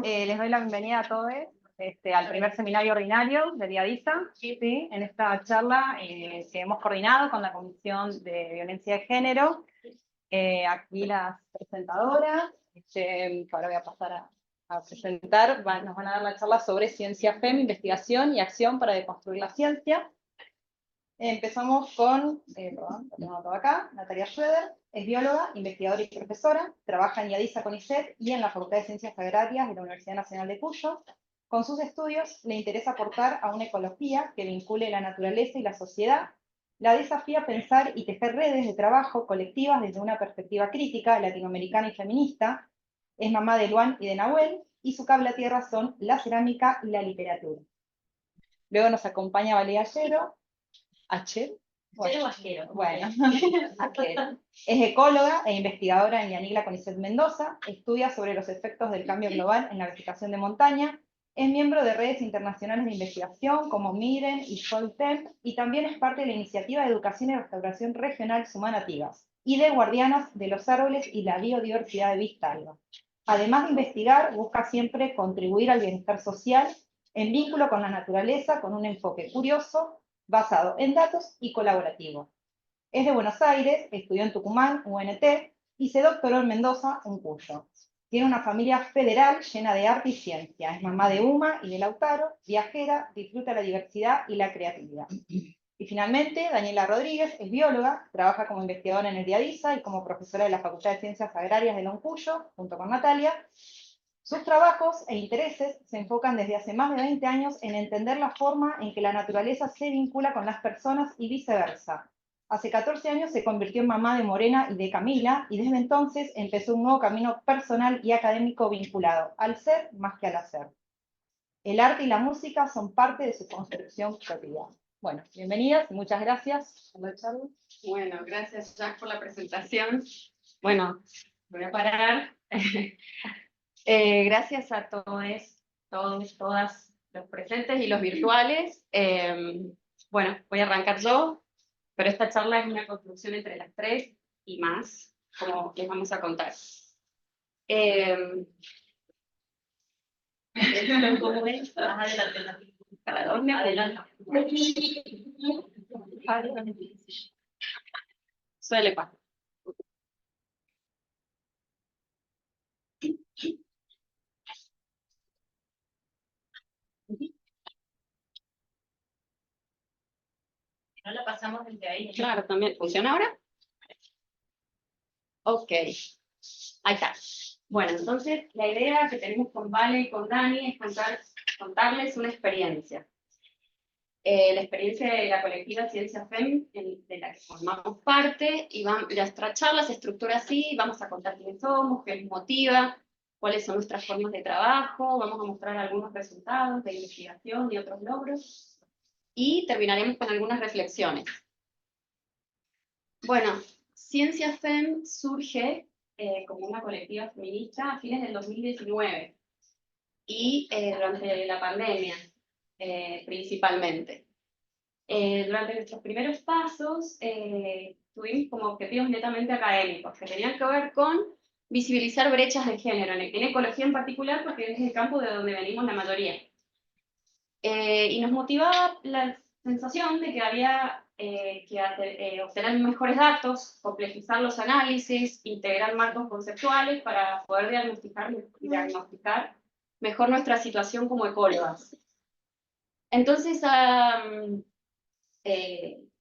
Les doy la bienvenida a todos al primer seminario ordinario de Diadisa. ¿Sí? En esta charla que hemos coordinado con la Comisión de Violencia de Género. Aquí las presentadoras, que ahora voy a pasar a presentar, nos van a dar la charla sobre ciencia FEM, investigación y acción para deconstruir la ciencia. Empezamos con, perdón, lo tengo todo acá, Natalia Schroeder, es bióloga, investigadora y profesora, trabaja en Diadisa CONICET y en la Facultad de Ciencias Agrarias de la Universidad Nacional de Cuyo. Con sus estudios le interesa aportar a una ecología que vincule la naturaleza y la sociedad, la desafía a pensar y tejer redes de trabajo colectivas desde una perspectiva crítica, latinoamericana y feminista, es mamá de Luan y de Nahuel, y su cable a tierra son la cerámica y la literatura. Luego nos acompaña Valeria Ayero, Bueno, es ecóloga e investigadora en Yanigla CONICET Mendoza, estudia sobre los efectos del cambio global en la vegetación de montaña, es miembro de redes internacionales de investigación como MIREN y SOLTEM, y también es parte de la iniciativa de educación y restauración regional Sumanativas, y de Guardianas de los Árboles y la Biodiversidad de Vistalba. Además de investigar, busca siempre contribuir al bienestar social en vínculo con la naturaleza, con un enfoque curioso, basado en datos y colaborativo. Es de Buenos Aires, estudió en Tucumán, UNT, y se doctoró en Mendoza, en Cuyo. Tiene una familia federal llena de arte y ciencia. Es mamá de Uma y de Lautaro, viajera, disfruta la diversidad y la creatividad. Y finalmente, Daniela Rodríguez es bióloga, trabaja como investigadora en el Diadisa y como profesora de la Facultad de Ciencias Agrarias de Loncuyo, junto con Natalia. Sus trabajos e intereses se enfocan desde hace más de 20 años en entender la forma en que la naturaleza se vincula con las personas y viceversa. Hace 14 años se convirtió en mamá de Morena y de Camila, y desde entonces empezó un nuevo camino personal y académico vinculado al ser más que al hacer. El arte y la música son parte de su construcción cotidiana. Bueno, bienvenidas y muchas gracias. Bueno, gracias Jack por la presentación. Bueno, voy a parar. Gracias a todos, todas los presentes y los virtuales. Bueno, voy a arrancar yo, pero esta charla es una construcción entre las tres y más, como les vamos a contar. ¿Cómo ves? Adelante. ¿Para dónde? Adelante. Suele pasar. No la pasamos desde ahí. Claro, también. ¿Funciona ahora? Ok. Ahí está. Bueno, entonces la idea que tenemos con Vale y con Dani es contarles una experiencia. La experiencia de la colectiva Ciencia FEM, de la que formamos parte, y nuestra charla se estructura así: vamos a contar quiénes somos, qué nos motiva, cuáles son nuestras formas de trabajo, vamos a mostrar algunos resultados de investigación y otros logros, y terminaremos con algunas reflexiones. Bueno, Ciencia FEM surge como una colectiva feminista a fines del 2019, y durante la pandemia, principalmente. Durante nuestros primeros pasos tuvimos como objetivos netamente académicos, que tenían que ver con visibilizar brechas de género, en ecología en particular, porque es el campo de donde venimos la mayoría. Y nos motivaba la sensación de que había que obtener mejores datos, complejizar los análisis, integrar marcos conceptuales para poder diagnosticar mejor nuestra situación como ecólogas. Entonces,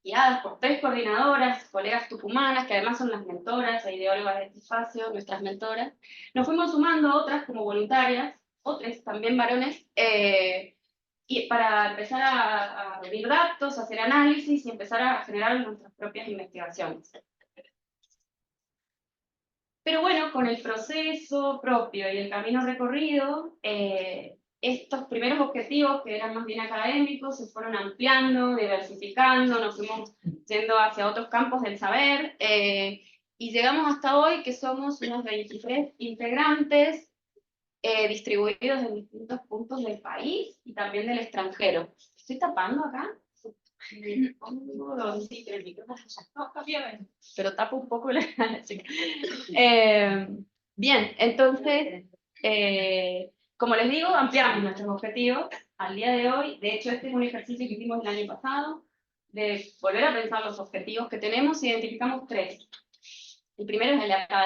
guiadas por 3 coordinadoras, colegas tucumanas, que además son las mentoras e ideólogas de este espacio, nuestras mentoras, nos fuimos sumando otras como voluntarias, otros también varones, y para empezar a reunir datos, hacer análisis y empezar a generar nuestras propias investigaciones. Pero bueno, con el proceso propio y el camino recorrido, estos primeros objetivos, que eran más bien académicos, se fueron ampliando, diversificando, nos fuimos yendo hacia otros campos del saber, y llegamos hasta hoy, que somos unos 23 integrantes, distribuidos en distintos puntos del país y también del extranjero. ¿Estoy tapando acá? Sí, pero el micrófono ya no, pero tapo un poco la chica. Bien, entonces, Como les digo, ampliamos nuestros objetivos al día de hoy. De hecho, este es un ejercicio que hicimos el año pasado, de volver a pensar los objetivos que tenemos. Identificamos 3. El primero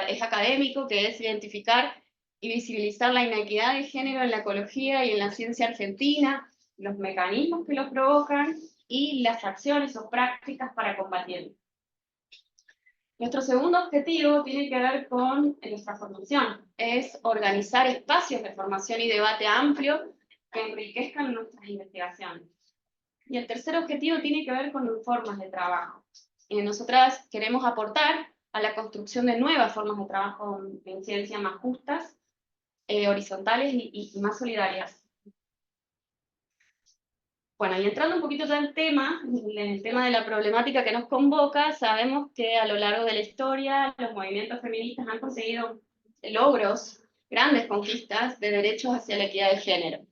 es académico, que es identificar y visibilizar la inequidad de género en la ecología y en la ciencia argentina, los mecanismos que lo provocan y las acciones o prácticas para combatirlo. Nuestro segundo objetivo tiene que ver con nuestra formación, es organizar espacios de formación y debate amplio que enriquezcan nuestras investigaciones. Y el tercer objetivo tiene que ver con formas de trabajo. Nosotras queremos aportar a la construcción de nuevas formas de trabajo en ciencia más justas, horizontales y más solidarias. Bueno, y entrando un poquito ya en el tema de la problemática que nos convoca, sabemos que a lo largo de la historia los movimientos feministas han conseguido logros, grandes conquistas de derechos hacia la equidad de género.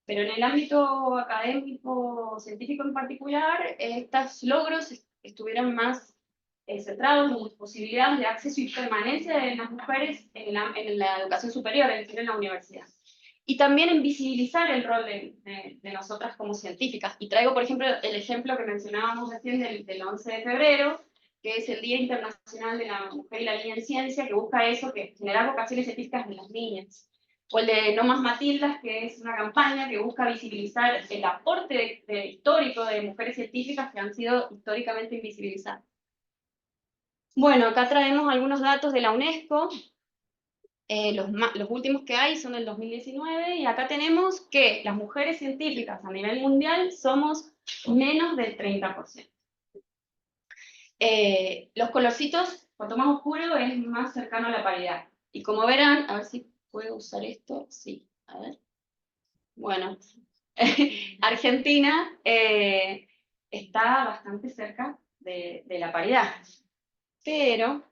Pero en el ámbito académico, científico en particular, estos logros estuvieron más centrados en las posibilidades de acceso y permanencia de las mujeres en la educación superior, es decir, en la universidad. Y también en visibilizar el rol de nosotras como científicas. Y traigo, por ejemplo, el ejemplo que mencionábamos recién del 11 de febrero, que es el Día Internacional de la Mujer y la Niña en Ciencia, que busca eso, que generar vocaciones científicas en las niñas. O el de No Más Matildas, que es una campaña que busca visibilizar el aporte histórico de mujeres científicas que han sido históricamente invisibilizadas. Bueno, acá traemos algunos datos de la UNESCO. Los últimos que hay son del 2019, y acá tenemos que las mujeres científicas a nivel mundial somos menos del 30%. Los colorcitos, cuanto más oscuro, es más cercano a la paridad. Y como verán, a ver si puedo usar esto, sí, a ver. Bueno, Argentina está bastante cerca de la paridad, pero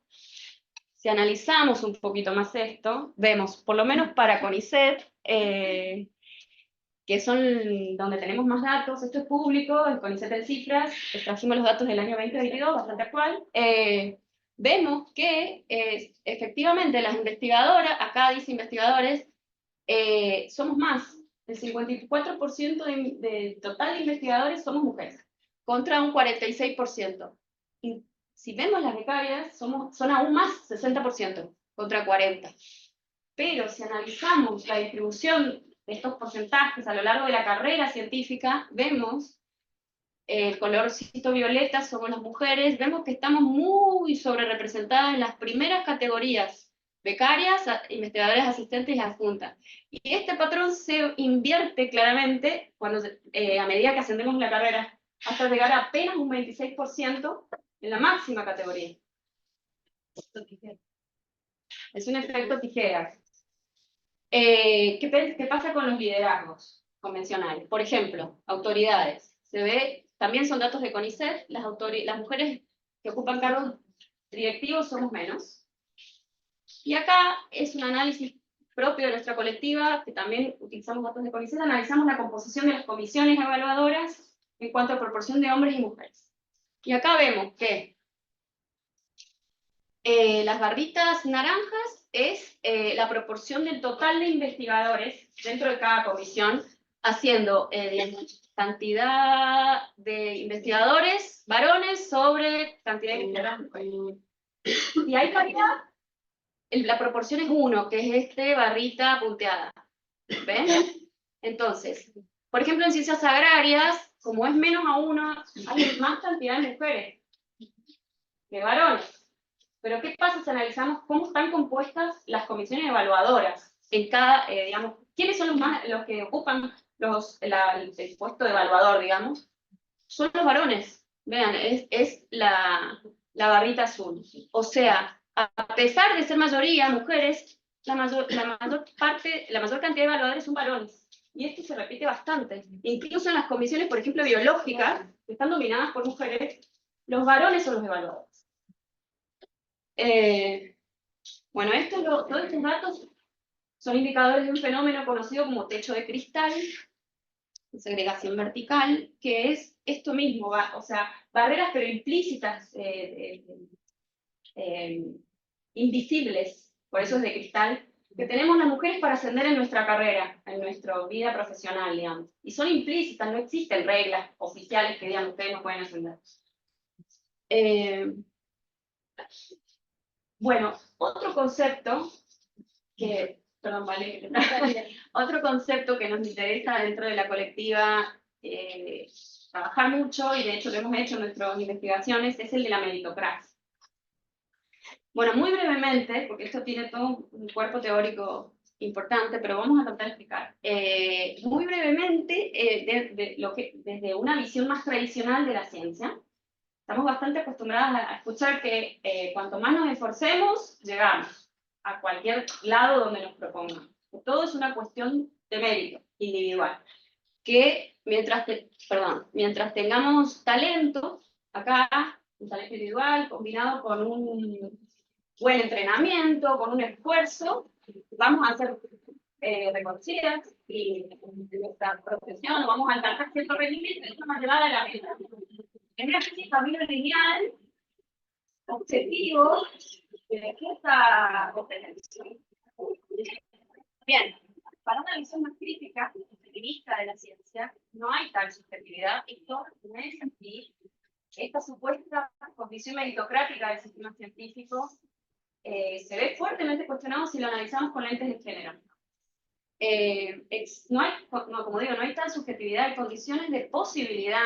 si analizamos un poquito más esto, vemos, por lo menos para CONICET, que son donde tenemos más datos, esto es público, el CONICET en cifras, trajimos los datos del año 2022, bastante actual, vemos que efectivamente las investigadoras, acá dice investigadores, somos más, el 54% de total de investigadores somos mujeres, contra un 46%. Y si vemos las becarias, son aún más, 60%, contra 40%. Pero si analizamos la distribución de estos porcentajes a lo largo de la carrera científica, vemos el colorcito violeta somos las mujeres, vemos que estamos muy sobre representadas en las primeras categorías, becarias, investigadoras asistentes y adjuntas. Y este patrón se invierte claramente cuando, a medida que ascendemos en la carrera, hasta llegar a apenas un 26% en la máxima categoría. Es un efecto tijera. ¿Qué pasa con los liderazgos convencionales? Por ejemplo, autoridades. Se ve, también son datos de CONICET, las mujeres que ocupan cargos directivos somos menos. Y acá es un análisis propio de nuestra colectiva, que también utilizamos datos de CONICET, analizamos la composición de las comisiones evaluadoras en cuanto a proporción de hombres y mujeres. Y acá vemos que las barritas naranjas es la proporción del total de investigadores dentro de cada comisión, haciendo cantidad de investigadores varones sobre cantidad de investigadores mujeres. Y hay paridad, la proporción es 1, que es barrita punteada. ¿Ven? Entonces, por ejemplo, en ciencias agrarias, como es menos a 1, hay más cantidad de mujeres que varones. Pero ¿qué pasa si analizamos cómo están compuestas las comisiones evaluadoras? En cada, digamos, ¿quiénes son los que ocupan el puesto de evaluador, digamos? Son los varones. Vean, es la barrita azul. O sea, a pesar de ser mayoría mujeres, la mayor cantidad de evaluadores son varones. Y esto se repite bastante. Incluso en las comisiones, por ejemplo, biológicas, que están dominadas por mujeres, los varones son los evaluadores. Bueno, todos estos datos son indicadores de un fenómeno conocido como techo de cristal, segregación vertical, que es esto mismo, o sea, barreras pero implícitas, invisibles, por eso es de cristal, que tenemos las mujeres para ascender en nuestra carrera, en nuestra vida profesional, digamos. Y son implícitas, no existen reglas oficiales que digan ustedes no pueden ascender. Bueno, otro concepto que, perdón, vale, otro concepto que nos interesa dentro de la colectiva trabajar mucho, y de hecho lo hemos hecho en nuestras investigaciones, es el de la meritocracia. Bueno, muy brevemente, porque esto tiene todo un cuerpo teórico importante, pero vamos a tratar de explicar. Muy brevemente, desde una visión más tradicional de la ciencia, estamos bastante acostumbradas a escuchar que cuanto más nos esforcemos, llegamos a cualquier lado donde nos propongan. Todo es una cuestión de mérito individual. Que mientras tengamos talento, acá, un talento individual combinado con un buen entrenamiento, con un esfuerzo, vamos a ser reconocidas y en nuestra profesión vamos a alcanzar cierto rendimiento y eso nos llevará a la vida. En una especie de camino lineal, objetivo, de esta competencia. Bien, para una visión más crítica, feminista de la ciencia, no hay tal subjetividad. Esto no es así. Esta supuesta condición meritocrática del sistema científico se ve fuertemente cuestionado si lo analizamos con lentes de género. Como digo, no hay tal subjetividad, hay condiciones de posibilidad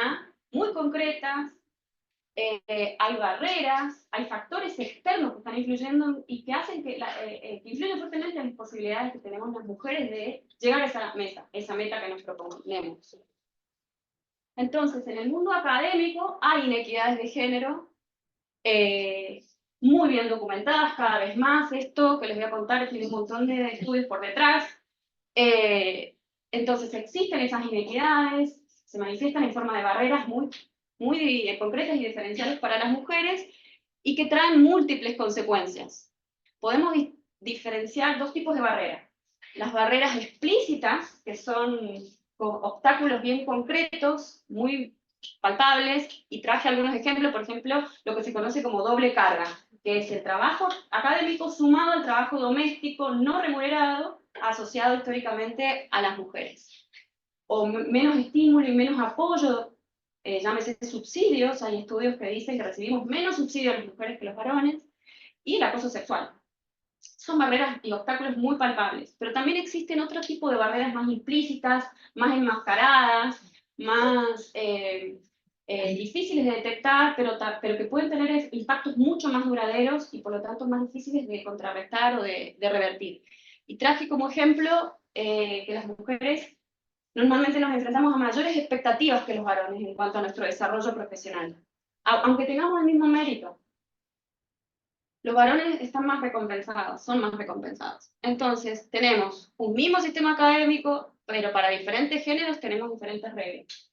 muy concretas, hay barreras, hay factores externos que están influyendo y que hacen que influyen fuertemente en las posibilidades que tenemos las mujeres de llegar a esa meta que nos proponemos. Entonces, en el mundo académico hay inequidades de género muy bien documentadas cada vez más. Esto que les voy a contar tiene un montón de estudios por detrás. Entonces existen esas inequidades, se manifiestan en forma de barreras muy concretas y diferenciales para las mujeres y que traen múltiples consecuencias. Podemos diferenciar dos tipos de barreras. Las barreras explícitas, que son obstáculos bien concretos, muy palpables, y traje algunos ejemplos, por ejemplo, lo que se conoce como doble carga, que es el trabajo académico sumado al trabajo doméstico no remunerado, asociado históricamente a las mujeres. O menos estímulo y menos apoyo, llámese subsidios, hay estudios que dicen que recibimos menos subsidios las mujeres que los varones, y el acoso sexual. Son barreras y obstáculos muy palpables, pero también existen otro tipo de barreras más implícitas, más enmascaradas, más difíciles de detectar, pero que pueden tener impactos mucho más duraderos y por lo tanto más difíciles de contrarrestar o de revertir. Y traje como ejemplo que las mujeres normalmente nos enfrentamos a mayores expectativas que los varones en cuanto a nuestro desarrollo profesional, aunque tengamos el mismo mérito. Los varones están más recompensados, son más recompensados. Entonces, tenemos un mismo sistema académico, pero para diferentes géneros tenemos diferentes reglas.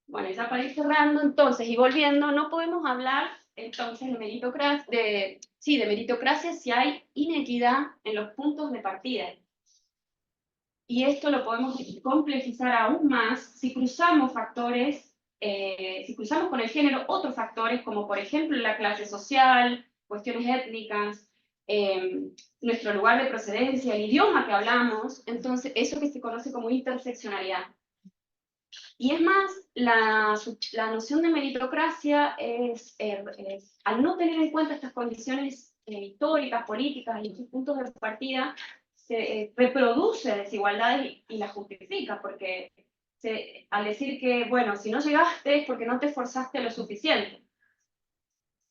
Bueno, ya para ir cerrando, entonces, y volviendo, no podemos hablar, entonces, de meritocracia si hay inequidad en los puntos de partida. Y esto lo podemos complejizar aún más si cruzamos factores, si cruzamos con el género otros factores, como por ejemplo la clase social, cuestiones étnicas, nuestro lugar de procedencia, el idioma que hablamos, entonces eso que se conoce como interseccionalidad. Y es más, la noción de meritocracia al no tener en cuenta estas condiciones históricas, políticas y estos puntos de partida, se reproduce desigualdades y las justifica, porque al decir que, bueno, si no llegaste es porque no te esforzaste lo suficiente.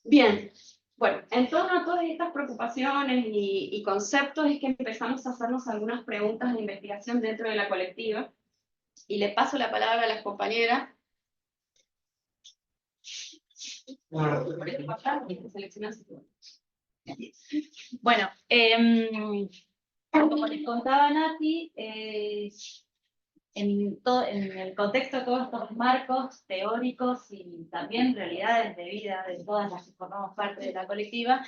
Bien, bueno, en torno a todas estas preocupaciones y conceptos es que empezamos a hacernos algunas preguntas de investigación dentro de la colectiva, y le paso la palabra a las compañeras. Bueno, como les contaba Nati, en el contexto de todos estos marcos teóricos y también realidades de vida de todas las que formamos parte de la colectiva,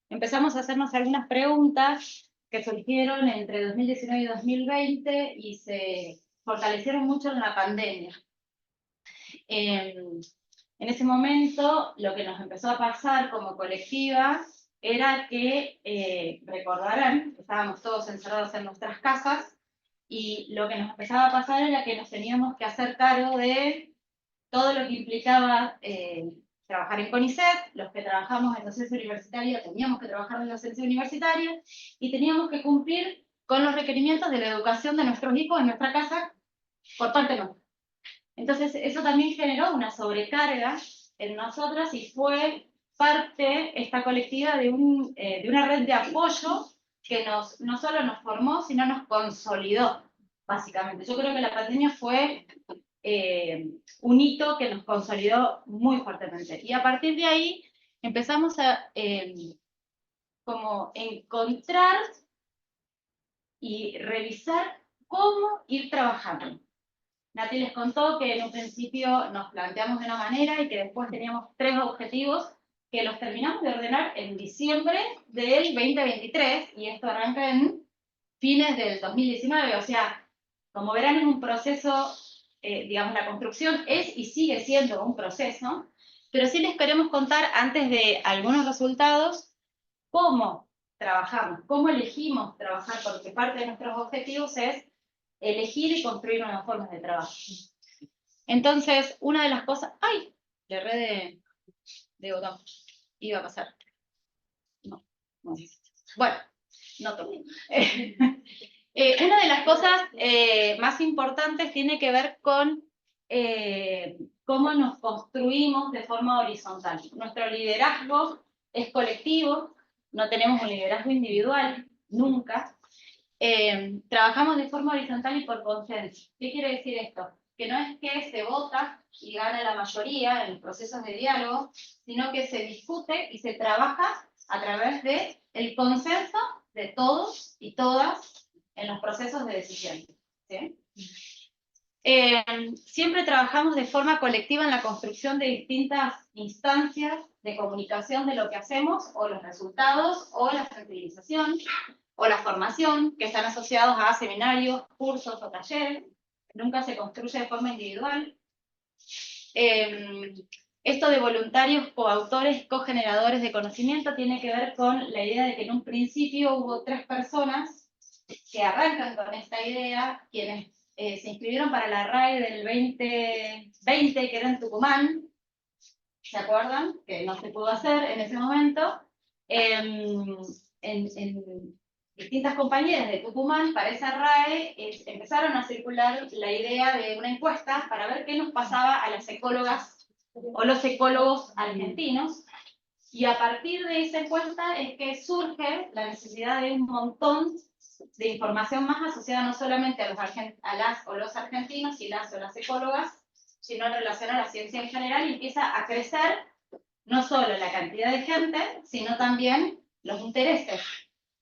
empezamos a hacernos algunas preguntas que surgieron entre 2019 y 2020 y se fortalecieron mucho en la pandemia. En ese momento, lo que nos empezó a pasar como colectiva era que, recordarán, estábamos todos encerrados en nuestras casas, y lo que nos empezaba a pasar era que nos teníamos que hacer cargo de todo lo que implicaba trabajar en CONICET. Los que trabajamos en docencia universitaria teníamos que trabajar en docencia universitaria, y teníamos que cumplir con los requerimientos de la educación de nuestros hijos en nuestra casa por parte nuestra. Entonces, eso también generó una sobrecarga en nosotras, y fue parte, esta colectiva, de una red de apoyo que no solo nos formó, sino nos consolidó, básicamente. Yo creo que la pandemia fue un hito que nos consolidó muy fuertemente. Y a partir de ahí empezamos a como encontrar y revisar cómo ir trabajando. Nati les contó que en un principio nos planteamos de una manera y que después teníamos 3 objetivos que los terminamos de ordenar en diciembre del 2023, y esto arranca en fines del 2019. O sea, como verán, es un proceso, digamos, la construcción es y sigue siendo un proceso, pero sí les queremos contar, antes de algunos resultados, cómo trabajamos, cómo elegimos trabajar, porque parte de nuestros objetivos es elegir y construir nuevas formas de trabajo. Entonces, una de las cosas... ¡Ay! Le erré de botón. Iba a pasar. No. Bueno, no toqué. Una de las cosas más importantes tiene que ver con cómo nos construimos de forma horizontal. Nuestro liderazgo es colectivo, no tenemos un liderazgo individual, nunca. Trabajamos de forma horizontal y por consenso. ¿Qué quiere decir esto? Que no es que se vota y gana la mayoría en los procesos de diálogo, sino que se discute y se trabaja a través del consenso de todos y todas en los procesos de decisión. ¿Sí? Siempre trabajamos de forma colectiva en la construcción de distintas instancias de comunicación de lo que hacemos, o los resultados, o la sensibilización, o la formación, que están asociados a seminarios, cursos o talleres. Nunca se construye de forma individual. Esto de voluntarios, coautores, cogeneradores de conocimiento tiene que ver con la idea de que en un principio hubo 3 personas que arrancan con esta idea, quienes se inscribieron para la RAE del 2020, que era en Tucumán. ¿Se acuerdan? Que no se pudo hacer en ese momento. En distintas compañeras de Tucumán, para esa RAE, empezaron a circular la idea de una encuesta para ver qué nos pasaba a las ecólogas o los ecólogos argentinos, y a partir de esa encuesta es que surge la necesidad de un montón de información más asociada no solamente a las o los argentinos y las o las ecólogas, sino en relación a la ciencia en general, y empieza a crecer no solo la cantidad de gente, sino también los intereses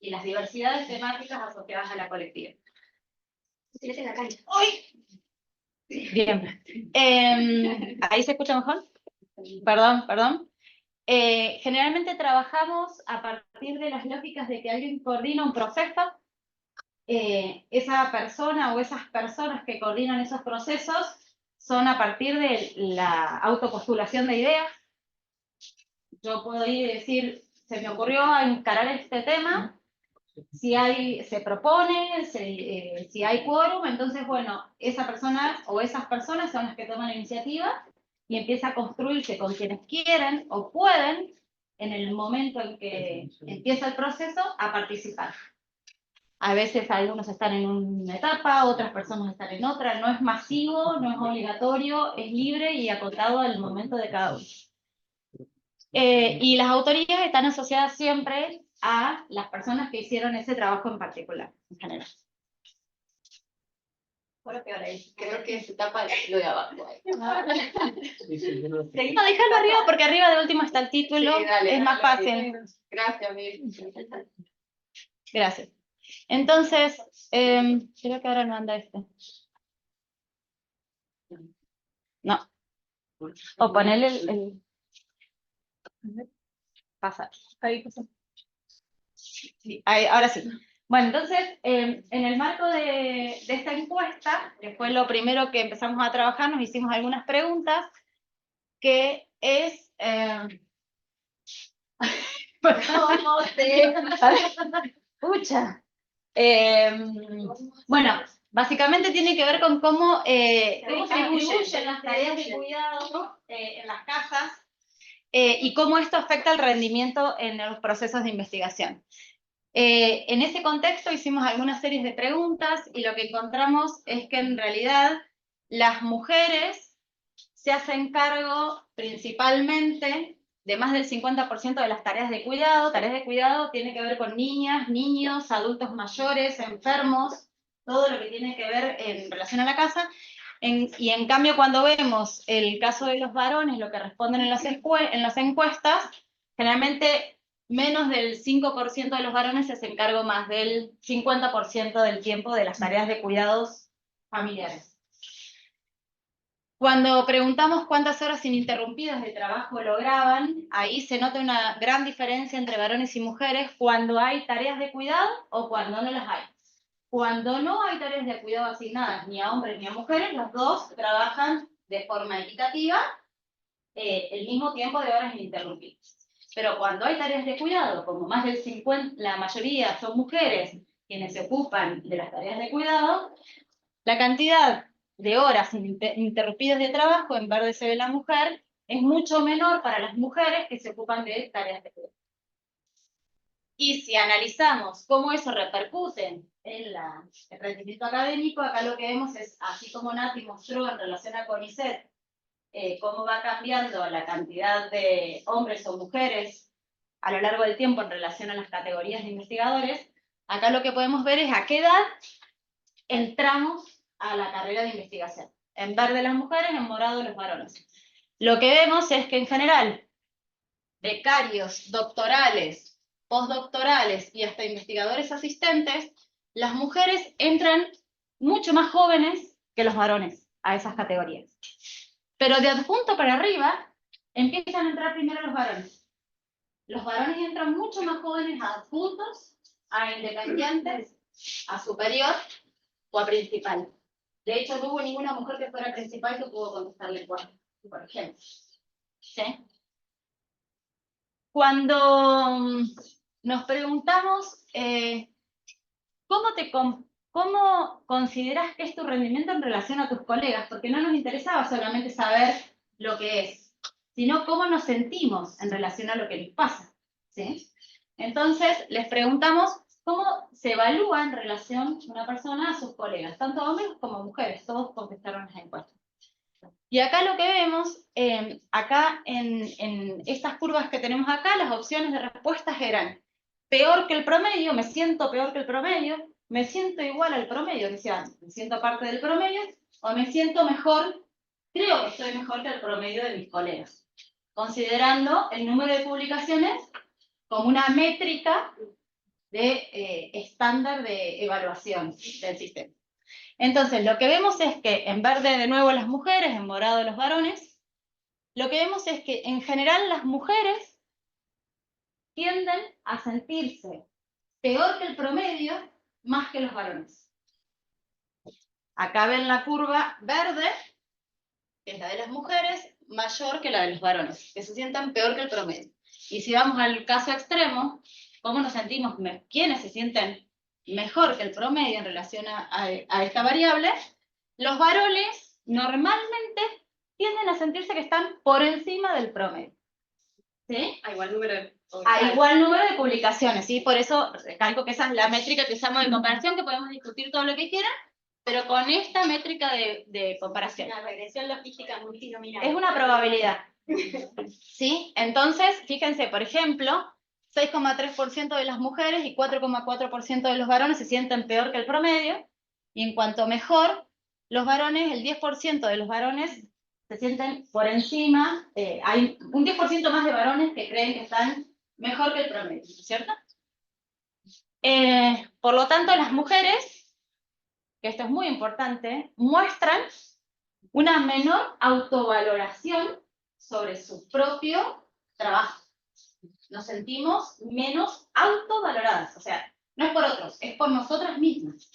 y las diversidades temáticas asociadas a la colectiva. Bien. ¿Ahí se escucha mejor? Perdón. Generalmente trabajamos a partir de las lógicas de que alguien coordina un proceso. Esa persona o esas personas que coordinan esos procesos son a partir de la autopostulación de ideas. Yo puedo ir y decir, se me ocurrió encarar este tema, si se propone, si hay quórum, entonces, bueno, esa persona o esas personas son las que toman la iniciativa y empieza a construirse con quienes quieren o pueden, en el momento en que empieza el proceso, a participar. A veces algunos están en una etapa, otras personas están en otra. No es masivo, no es obligatorio, es libre y acotado al momento de cada uno. Y las autorías están asociadas siempre a las personas que hicieron ese trabajo en particular, en general. Bueno, peor ahí. Creo que se tapa lo de abajo. No, déjalo arriba, porque arriba de último está el título, Sí, dale, es más fácil. Gracias, Mir. Gracias. Entonces, creo que ahora no anda este. No. O ponerle el... Pasa. Ahí pasa. Sí, ahora sí. Bueno, entonces, en el marco de esta encuesta, que fue lo primero que empezamos a trabajar, nos hicimos algunas preguntas, que es... ¿Cómo te... Pucha. Bueno, básicamente tiene que ver con cómo se distribuyen las tareas de cuidado en las casas y cómo esto afecta el rendimiento en los procesos de investigación. En ese contexto hicimos algunas series de preguntas y lo que encontramos es que en realidad las mujeres se hacen cargo principalmente de más del 50% de las tareas de cuidado. Tareas de cuidado tiene que ver con niñas, niños, adultos mayores, enfermos, todo lo que tiene que ver en relación a la casa. Y en cambio, cuando vemos el caso de los varones, lo que responden en las encuestas, generalmente menos del 5% de los varones se hacen cargo más del 50% del tiempo de las tareas de cuidados familiares. Cuando preguntamos cuántas horas ininterrumpidas de trabajo lograban, ahí se nota una gran diferencia entre varones y mujeres cuando hay tareas de cuidado o cuando no las hay. Cuando no hay tareas de cuidado asignadas ni a hombres ni a mujeres, los dos trabajan de forma equitativa el mismo tiempo de horas ininterrumpidas. Pero cuando hay tareas de cuidado, como más del 50%, la mayoría son mujeres quienes se ocupan de las tareas de cuidado, la cantidad de horas interrumpidas de trabajo en vez de ser la mujer es mucho menor para las mujeres que se ocupan de tareas de cuidado. Y si analizamos cómo eso repercute en el rendimiento académico, acá lo que vemos es, así como Nati mostró en relación a CONICET, cómo va cambiando la cantidad de hombres o mujeres a lo largo del tiempo en relación a las categorías de investigadores, acá lo que podemos ver es a qué edad entramos a la carrera de investigación. En verde las mujeres, en morado los varones. Lo que vemos es que en general, becarios, doctorales, postdoctorales y hasta investigadores asistentes, las mujeres entran mucho más jóvenes que los varones a esas categorías. Pero de adjunto para arriba, empiezan a entrar primero los varones. Los varones entran mucho más jóvenes a adjuntos, a independientes, a superior o a principal. De hecho, no hubo ninguna mujer que fuera principal que pudo contestarle cuatro, por ejemplo. ¿Sí? Cuando nos preguntamos ¿cómo consideras que es tu rendimiento en relación a tus colegas? Porque no nos interesaba solamente saber lo que es, sino cómo nos sentimos en relación a lo que les pasa. ¿Sí? Entonces, les preguntamos cómo se evalúa en relación una persona a sus colegas, tanto hombres como mujeres, todos contestaron las encuestas. Y acá lo que vemos, acá en estas curvas que tenemos acá, las opciones de respuestas eran peor que el promedio, me siento peor que el promedio, me siento igual al promedio, decía, me siento parte del promedio, o me siento mejor, creo que estoy mejor que el promedio de mis colegas, considerando el número de publicaciones como una métrica de estándar de evaluación del sistema. Entonces, lo que vemos es que en verde de nuevo las mujeres, en morado los varones, lo que vemos es que en general las mujeres tienden a sentirse peor que el promedio más que los varones. Acá ven la curva verde, que es la de las mujeres, mayor que la de los varones, que se sientan peor que el promedio. Y si vamos al caso extremo, ¿cómo nos sentimos? ¿Quiénes se sienten mejor que el promedio en relación a esta variable? Los varones normalmente tienden a sentirse que están por encima del promedio. ¿Sí? A igual número de... A igual número de publicaciones, ¿sí? Por eso recalco que esa es la métrica que usamos de comparación, que podemos discutir todo lo que quieran, pero con esta métrica de comparación. La regresión logística multinominal. Es una probabilidad. ¿Sí? Entonces, fíjense, por ejemplo, 6,3% de las mujeres y 4,4% de los varones se sienten peor que el promedio, y en cuanto mejor, los varones, el 10% de los varones se sienten por encima, hay un 10% más de varones que creen que están mejor que el promedio, ¿cierto? Por lo tanto, las mujeres, que esto es muy importante, muestran una menor autovaloración sobre su propio trabajo. Nos sentimos menos autovaloradas, o sea, no es por otros, es por nosotras mismas.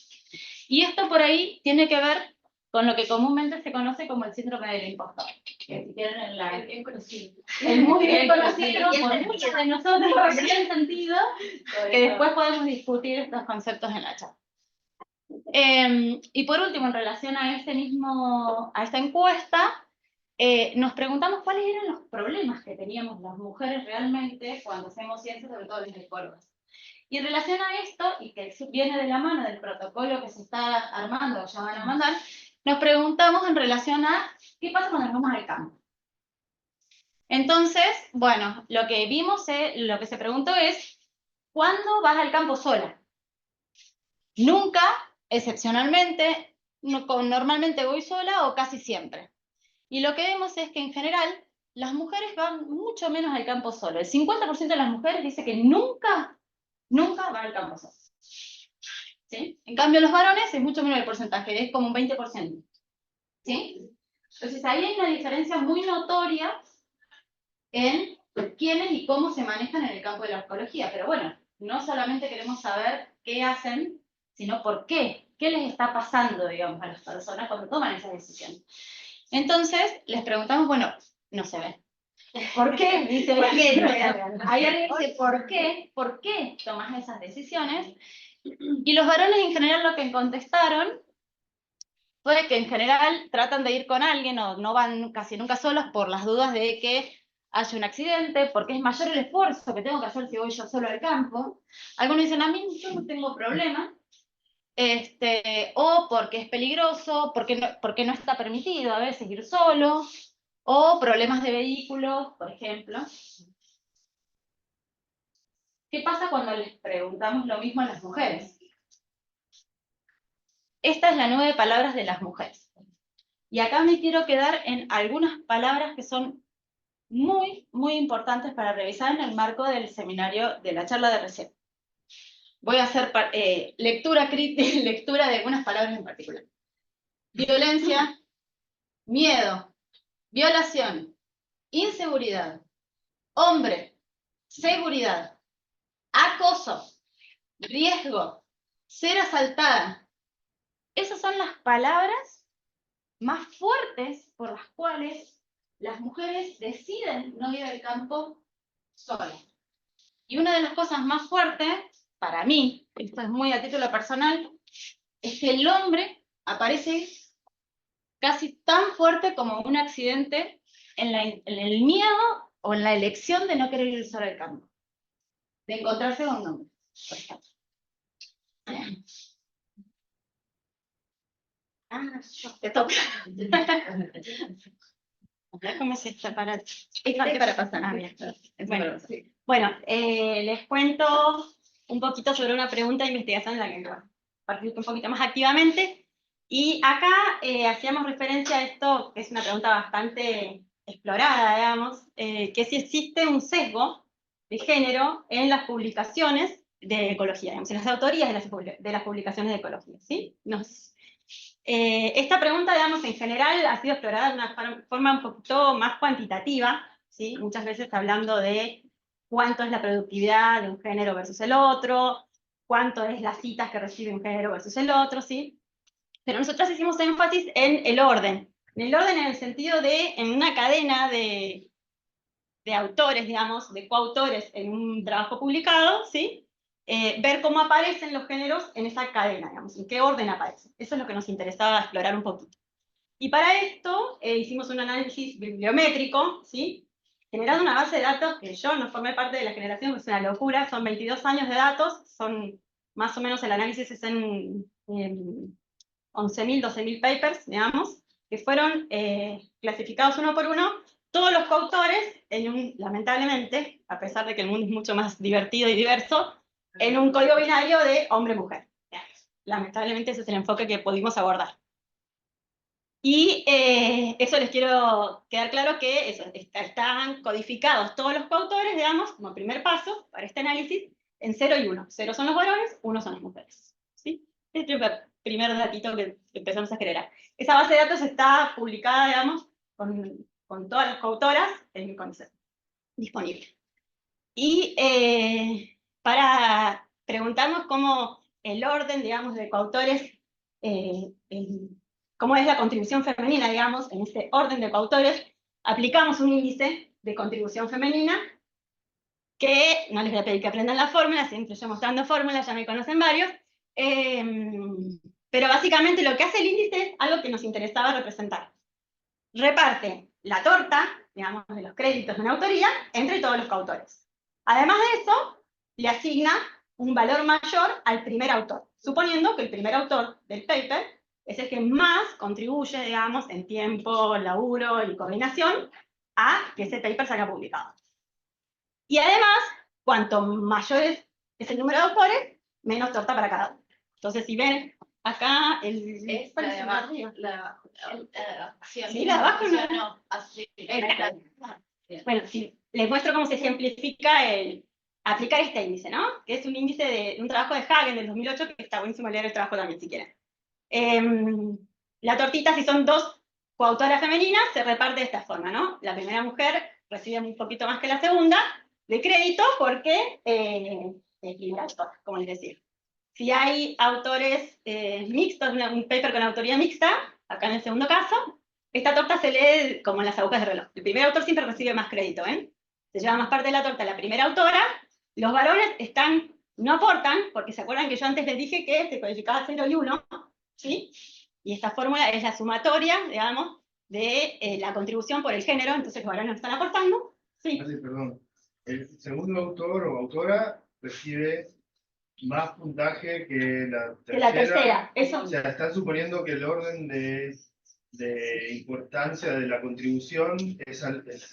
Y esto por ahí tiene que ver con lo que comúnmente se conoce como el síndrome del impostor. que si quieren en la... Es bien conocido. Es muy bien conocido por muchos de nosotros en el sentido que después podemos discutir estos conceptos en la charla. Y por último, en relación a a esta encuesta, nos preguntamos cuáles eran los problemas que teníamos las mujeres realmente cuando hacemos ciencia, sobre todo desde ginecólogos. Y en relación a esto, y que viene de la mano del protocolo que se está armando, o ya van a mandar, nos preguntamos en relación a qué pasa cuando nos vamos al campo. Entonces, bueno, lo que vimos, lo que se preguntó es, ¿cuándo vas al campo sola? Nunca, excepcionalmente, normalmente voy sola o casi siempre. Y lo que vemos es que en general las mujeres van mucho menos al campo solo. El 50% de las mujeres dice que nunca van al campo solo. ¿Sí? En cambio los varones es mucho menos el porcentaje, es como un 20%. ¿Sí? Entonces ahí hay una diferencia muy notoria en quiénes y cómo se manejan en el campo de la oncología. Pero bueno, no solamente queremos saber qué hacen, sino por qué. ¿Qué les está pasando, digamos, a las personas cuando toman esas decisiones? Entonces, les preguntamos, bueno, no se ve. ¿Por qué? Dice, ahí arriba dice, ¿por qué? ¿Por qué tomas esas decisiones? Y los varones en general lo que contestaron fue que en general tratan de ir con alguien o no van casi nunca solos por las dudas de que haya un accidente, porque es mayor el esfuerzo que tengo que hacer si voy yo solo al campo. Algunos dicen, a mí yo no tengo problema, o porque es peligroso, porque no está permitido a veces ir solo, o problemas de vehículos, por ejemplo. ¿Qué pasa cuando les preguntamos lo mismo a las mujeres? Esta es la nube de palabras de las mujeres. Y acá me quiero quedar en algunas palabras que son muy, muy importantes para revisar en el marco del seminario de la charla de recién. Voy a hacer lectura de algunas palabras en particular. Violencia, miedo, violación, inseguridad, hombre, seguridad, acoso, riesgo, ser asaltada. Esas son las palabras más fuertes por las cuales las mujeres deciden no ir al campo solas. Y una de las cosas más fuertes, para mí, esto es muy a título personal, es que el hombre aparece casi tan fuerte como un accidente en el miedo o en la elección de no querer ir solo al campo. De encontrarse con un hombre, por ejemplo. Te toca. ¿Cómo se está para? Para pasar. Bueno, les cuento un poquito sobre una pregunta de investigación en la que participo un poquito más activamente. Y acá hacíamos referencia a esto, que es una pregunta bastante explorada, digamos, que si existe un sesgo de género en las publicaciones de ecología, digamos, en las autorías de las publicaciones de ecología, ¿sí? Esta pregunta, digamos, en general ha sido explorada de una forma un poquito más cuantitativa, ¿sí? Muchas veces hablando de cuánto es la productividad de un género versus el otro, cuánto es las citas que recibe un género versus el otro, ¿sí? Pero nosotros hicimos énfasis en el orden. En el orden en el sentido de, en una cadena de autores, digamos, de coautores en un trabajo publicado, ¿sí? Ver cómo aparecen los géneros en esa cadena, digamos, en qué orden aparecen. Eso es lo que nos interesaba explorar un poquito. Y para esto hicimos un análisis bibliométrico, ¿sí? Generando una base de datos que yo no formé parte de la generación, es una locura, son 22 años de datos, son más o menos el análisis es en 11.000, 12.000 papers, digamos, que fueron clasificados uno por uno, todos los coautores, lamentablemente, a pesar de que el mundo es mucho más divertido y diverso, en un código binario de hombre-mujer. Lamentablemente ese es el enfoque que pudimos abordar. Y eso les quiero quedar claro que están codificados todos los coautores, digamos, como primer paso para este análisis, en 0 y 1. 0 son los varones, 1 son las mujeres. ¿Sí? Este es el primer datito que empezamos a generar. Esa base de datos está publicada, digamos, con todas las coautoras en el CONICET, disponible. Y para preguntarnos cómo el orden, digamos, de coautores, cómo es la contribución femenina, digamos, en este orden de coautores, aplicamos un índice de contribución femenina que no les voy a pedir que aprendan la fórmula, siempre yo mostrando fórmulas, ya me conocen varios, pero básicamente lo que hace el índice es algo que nos interesaba representar. Reparte la torta, digamos, de los créditos de una autoría entre todos los coautores. Además de eso, le asigna un valor mayor al primer autor, suponiendo que el primer autor del paper es el que más contribuye, digamos, en tiempo, laburo y coordinación a que ese paper salga publicado. Y además, cuanto mayor es el número de autores, menos torta para cada uno. Entonces, si ven acá, Es la de abajo, la acción. Sí, la de abajo no. No, así. Bueno, sí, les muestro cómo se ejemplifica el aplicar este índice, ¿no? Que es un índice de un trabajo de Hagen del 2008, que está buenísimo leer el trabajo también, si quieren. La tortita, si son dos coautoras femeninas, se reparte de esta forma, ¿no? La primera mujer recibe un poquito más que la segunda de crédito porque equilibra, como les decía. Si hay autores mixtos, un paper con autoría mixta, acá en el segundo caso, esta torta se lee como en las agujas de reloj. El primer autor siempre recibe más crédito, ¿eh? Se lleva más parte de la torta la primera autora. Los varones no aportan, porque se acuerdan que yo antes les dije que se codificaba 0 y 1, ¿sí? Y esta fórmula es la sumatoria, digamos, de la contribución por el género, entonces los varones no están aportando. Sí. Perdón. El segundo autor o autora recibe más puntaje que la tercera. Que la tercera, eso. O sea, están suponiendo que el orden de importancia de la contribución es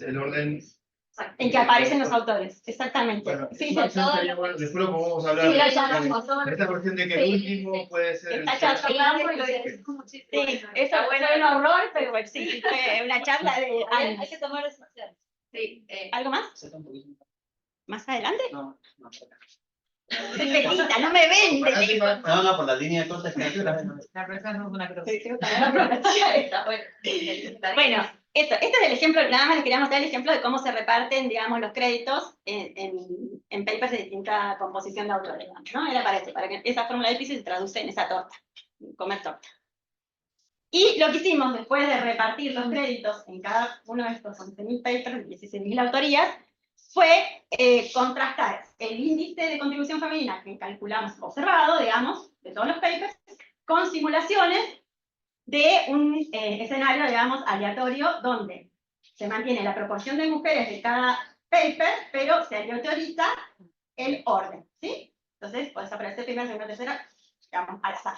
el orden en que aparecen los autores, exactamente. Bueno, sí, bueno, después lo podemos hablar. Sí, ya hablamos. Esta cuestión de que el último puede ser Está charlando y lo es como sí, eso fue un horror, pero bueno, sí, fue una charla de años. Hay que tomar decisiones. Sí, ¿Algo más? ¿Más adelante? No. Soy petita, no me ven. No, por la línea de corte es que la persona no es una cruz. Bueno, este es el ejemplo, nada más les quería mostrar el ejemplo de cómo se reparten, digamos, los créditos en papers de distinta composición de autores, ¿no? Era para que esa fórmula difícil se traduce en esa torta, comer torta. Y lo que hicimos después de repartir los créditos en cada uno de estos 11.000 papers, 16.000 autorías, fue contrastar el índice de contribución femenina que calculamos observado, digamos, de todos los papers, con simulaciones de un escenario, digamos, aleatorio, donde se mantiene la proporción de mujeres de cada paper, pero se aleatoriza el orden, ¿sí? Entonces, puedes aparecer primero, segunda, tercera, digamos, al azar.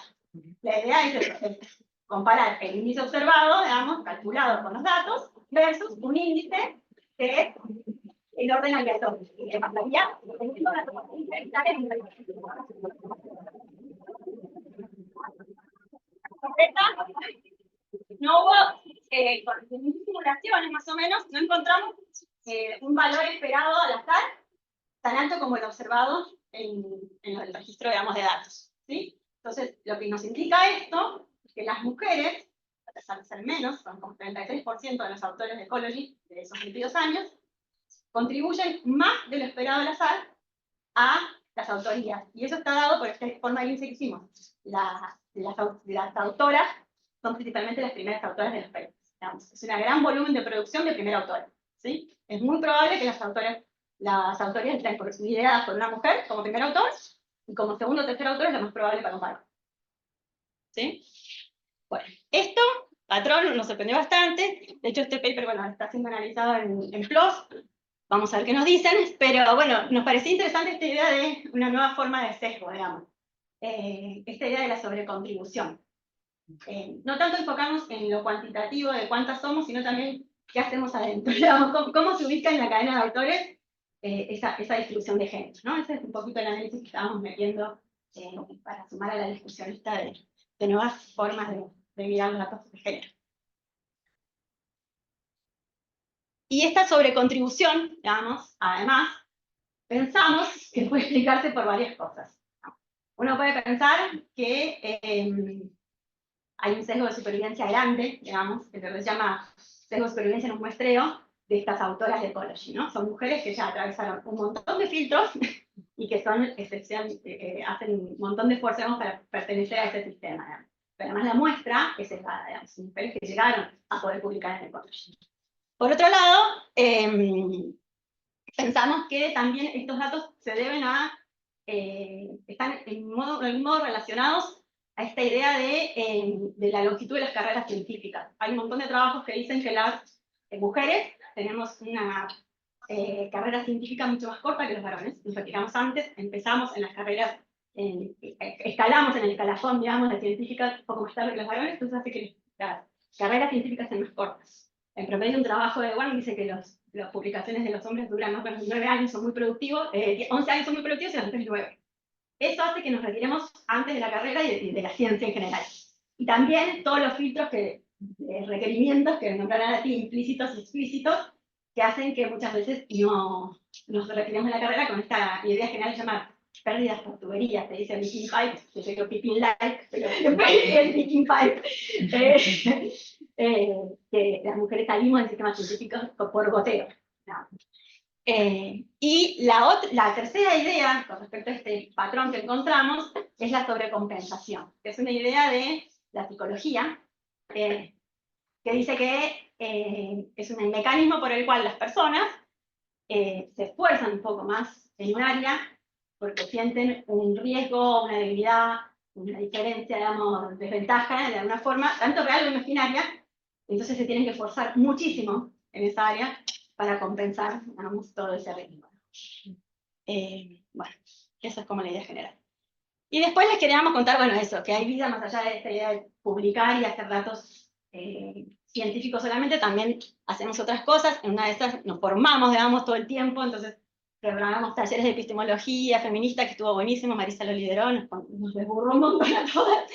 La idea es comparar el índice observado, digamos, calculado con los datos, versus un índice que es el orden aleatorio. ¿Qué pasaría? No hubo simulaciones, más o menos, no encontramos un valor esperado al azar tan alto como el observado en el registro, digamos, de datos, ¿sí? Entonces, lo que nos indica esto es que las mujeres, a pesar de ser menos, son como 33% de los autores de Ecology de esos 22 años, contribuyen más de lo esperado al azar a las autorías. Y eso está dado por esta forma de índice que hicimos. Las autoras son principalmente las primeras autoras de los papers. Es un gran volumen de producción de primera autora, ¿sí? Es muy probable que las autorías estén lideradas por una mujer como primer autor, y como segundo o tercer autor es lo más probable para un varón. ¿Sí? Bueno, esto, patrón, nos sorprendió bastante. De hecho, este paper, bueno, está siendo analizado en PLOS. Vamos a ver qué nos dicen, pero bueno, nos parecía interesante esta idea de una nueva forma de sesgo, digamos. Esta idea de la sobrecontribución. No tanto enfocamos en lo cuantitativo de cuántas somos, sino también qué hacemos adentro, digamos, cómo se ubica en la cadena de autores esa distribución de género, ¿no? Ese es un poquito el análisis que estábamos metiendo para sumar a la discusión esta de nuevas formas de mirar los datos de género. Y esta sobrecontribución, digamos, además, pensamos que puede explicarse por varias cosas. Uno puede pensar que hay un sesgo de supervivencia grande, digamos, que se llama sesgo de supervivencia en un muestreo de estas autoras de Ecology, ¿no? Son mujeres que ya atravesaron un montón de filtros y que son hacen un montón de esfuerzo, digamos, para pertenecer a ese sistema, digamos. Pero además la muestra es elevada, digamos, mujeres que llegaron a poder publicar en Ecology. Por otro lado, pensamos que también estos datos se deben a, están en algún modo relacionados a esta idea de la longitud de las carreras científicas. Hay un montón de trabajos que dicen que las mujeres tenemos una carrera científica mucho más corta que los varones. Nos retiramos antes, empezamos en las carreras, escalamos en el escalafón, digamos, de científicas un poco más tarde que los varones, entonces hace que las carreras científicas sean más cortas. En promedio, un trabajo de Wang dice que las publicaciones de los hombres duran más o menos 9 años, son muy productivos, 11 años son muy productivos y las mujeres 9. Eso hace que nos retiremos antes de la carrera y de la ciencia en general. Y también todos los filtros requerimientos que nombrarán aquí, implícitos y explícitos, que hacen que muchas veces no nos retiremos de la carrera con esta idea general de llamar pérdidas por tuberías, se dice leaking pipe, yo digo pipín like, pero siempre es leaking pipe. Que las mujeres salimos del sistema científico por goteo. ¿No? Y la tercera idea, con respecto a este patrón que encontramos, es la sobrecompensación, que es una idea de la psicología, que dice que es un mecanismo por el cual las personas se esfuerzan un poco más en un área porque sienten un riesgo, una debilidad, una diferencia, digamos, desventaja de alguna forma, tanto real como imaginaria, entonces se tienen que esforzar muchísimo en esa área para compensar, digamos, todo ese riesgo. Bueno, eso es como la idea general. Y después les queríamos contar, bueno, eso, que hay vida más allá de esta idea de publicar y hacer datos científicos solamente, también hacemos otras cosas. En una de estas nos formamos, digamos, todo el tiempo, entonces programamos talleres de epistemología feminista, que estuvo buenísimo, Marisa lo lideró, nos desburró un montón a todas.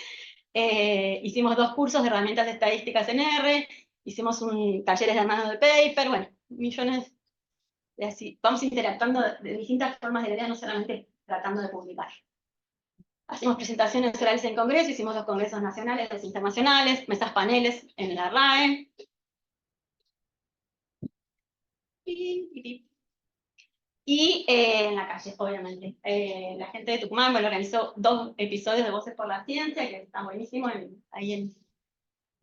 Hicimos 2 cursos de herramientas de estadísticas en R, hicimos talleres de armado de paper, bueno, millones de así. Vamos interactuando de distintas formas de la idea, no solamente tratando de publicar. Hacemos presentaciones orales en congresos, hicimos 2 congresos nacionales, 2 internacionales, mesas paneles en la RAE. Y en la calle, obviamente. La gente de Tucumán, bueno, organizó 2 episodios de Voces por la Ciencia, que están buenísimos ahí en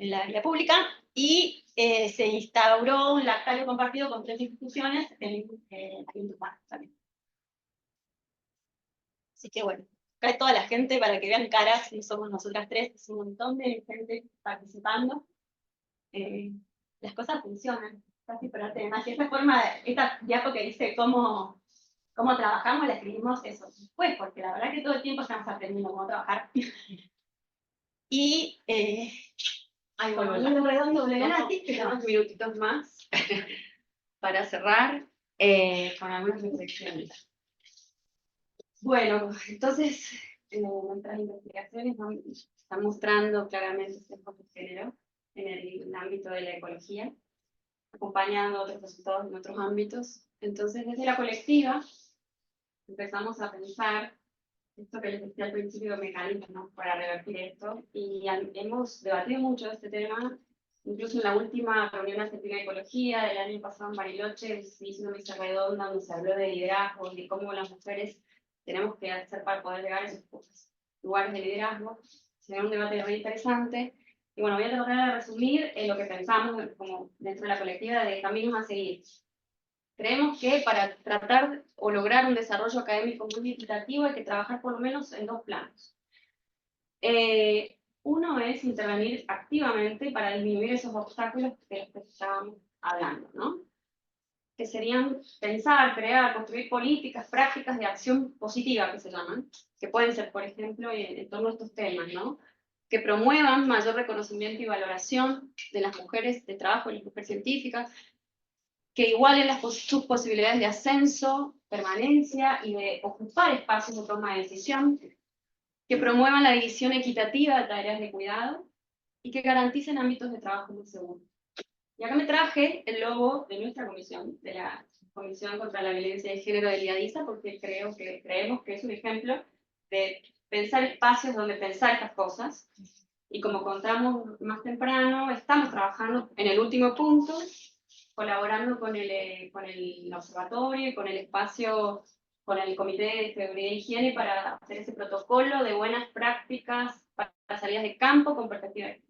la vía pública, y se instauró un lactario compartido con 3 instituciones aquí en Tucumán también. Así que bueno, cae toda la gente para que vean caras, no somos nosotras 3, es un montón de gente participando. Las cosas funcionan, casi por arte de magia. Esta forma, esta diapo que dice cómo trabajamos, la escribimos eso después, porque la verdad que todo el tiempo estamos aprendiendo cómo trabajar. Y Ay, con bueno, un número redondo, unos minutitos más para cerrar con algunas reflexiones. Bueno, entonces, nuestras investigaciones están mostrando claramente sesgos de género en el ámbito de la ecología, acompañando otros resultados en otros ámbitos. Entonces, desde la colectiva, empezamos a pensar esto que les decía al principio, mecanismos para revertir esto, y hemos debatido mucho este tema, incluso en la última reunión argentina de ecología del año pasado en Bariloche, se hizo una mesa redonda donde se habló de liderazgo, de cómo las mujeres tenemos que hacer para poder llegar a esos lugares de liderazgo. Será un debate muy interesante. Y bueno, voy a tratar de resumir lo que pensamos como dentro de la colectiva de caminos a seguir. Creemos que para tratar o lograr un desarrollo académico muy equitativo hay que trabajar por lo menos en 2 planos. Uno es intervenir activamente para disminuir esos obstáculos de los que estábamos hablando, ¿no? Que serían pensar, crear, construir políticas, prácticas de acción positiva, que se llaman, que pueden ser, por ejemplo, en torno a estos temas, ¿no? Que promuevan mayor reconocimiento y valoración de las mujeres de trabajo, de las mujeres científicas, que igualen sus posibilidades de ascenso, permanencia y de ocupar espacios de toma de decisión, que promuevan la división equitativa de tareas de cuidado y que garanticen ámbitos de trabajo muy seguros. Y acá me traje el logo de nuestra comisión, de la Comisión contra la Violencia de Género de IADISA, porque creemos que es un ejemplo de pensar espacios donde pensar estas cosas. Y como contamos más temprano, estamos trabajando en el último punto, colaborando con el observatorio y con el espacio, con el Comité de Seguridad e Higiene para hacer ese protocolo de buenas prácticas para salidas de campo con perspectiva de género.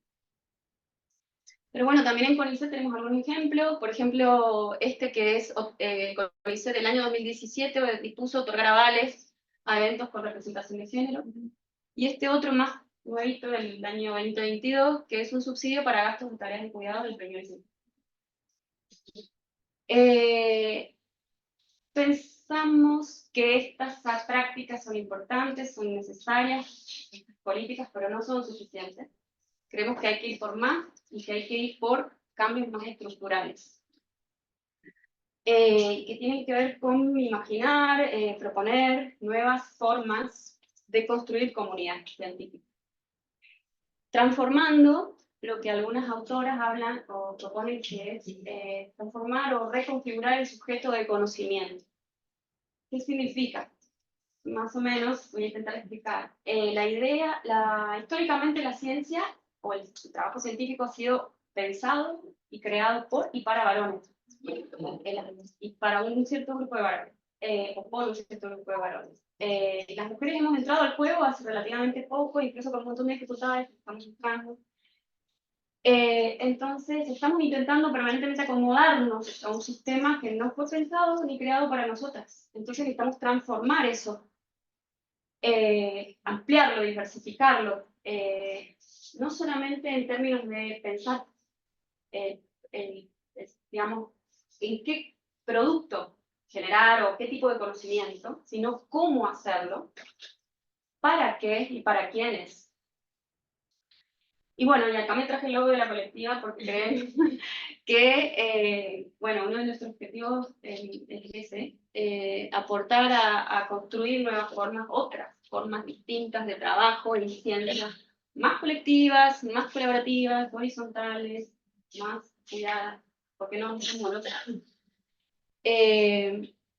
Pero bueno, también en CONICET tenemos algunos ejemplos. Por ejemplo, este que es CONICET del año 2017 dispuso otorgar avales a eventos con representación de género. Y este otro más nuevito del año 2022, que es un subsidio para gastos de tareas de cuidado del primer ciclo. Pensamos que estas prácticas son importantes, son necesarias, estas políticas, pero no son suficientes. Creemos que hay que ir por más y que hay que ir por cambios más estructurales. Que tienen que ver con imaginar, proponer nuevas formas de construir comunidad científica. Transformando lo que algunas autoras hablan o proponen que es transformar o reconfigurar el sujeto de conocimiento. ¿Qué significa? Más o menos, voy a intentar explicar. Históricamente la ciencia o el trabajo científico ha sido pensado y creado por y para varones. Y para un cierto grupo de varones. O por un cierto grupo de varones. Las mujeres hemos entrado al juego hace relativamente poco, incluso con un montón de dificultades que estamos buscando. Entonces estamos intentando permanentemente acomodarnos a un sistema que no fue pensado ni creado para nosotras. Entonces necesitamos transformar eso, ampliarlo, diversificarlo, no solamente en términos de pensar, digamos, en qué producto generar o qué tipo de conocimiento, sino cómo hacerlo, para qué y para quiénes. Y bueno, y acá me traje el logo de la colectiva porque creen que, bueno, uno de nuestros objetivos es ese, aportar a construir nuevas formas, otras formas distintas de trabajo en ciencia, más colectivas, más colaborativas, horizontales, más cuidadas, porque no monótonas.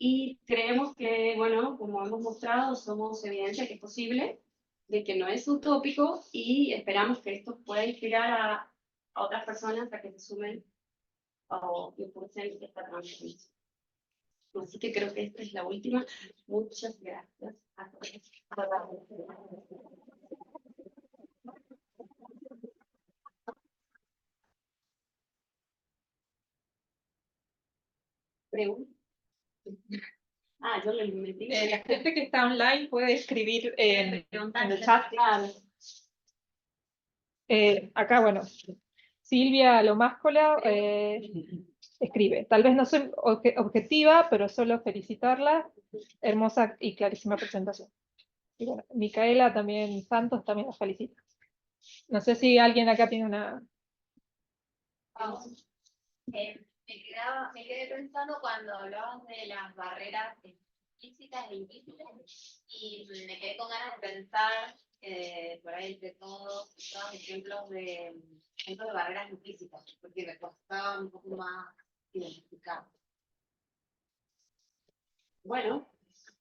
Y creemos que, bueno, como hemos mostrado, somos evidencia que es posible, de que no es utópico, y esperamos que esto pueda inspirar a otras personas a que se sumen o impulsen esta transformación. Así que creo que esta es la última. Muchas gracias a todos. ¿Pregunta? Ah, yo le metí. La gente que está online puede escribir en el chat. Claro. Acá, bueno, Silvia Lomáscola escribe. Tal vez no soy objetiva, pero solo felicitarla. Hermosa y clarísima presentación. Y bueno, Micaela también, Santos también la felicita. No sé si alguien acá tiene una... Me quedé pensando cuando hablabas de las barreras explícitas e implícitas, y me quedé con ganas de pensar por ahí entre todos ejemplos de barreras implícitas, porque me costaba un poco más identificar. Bueno,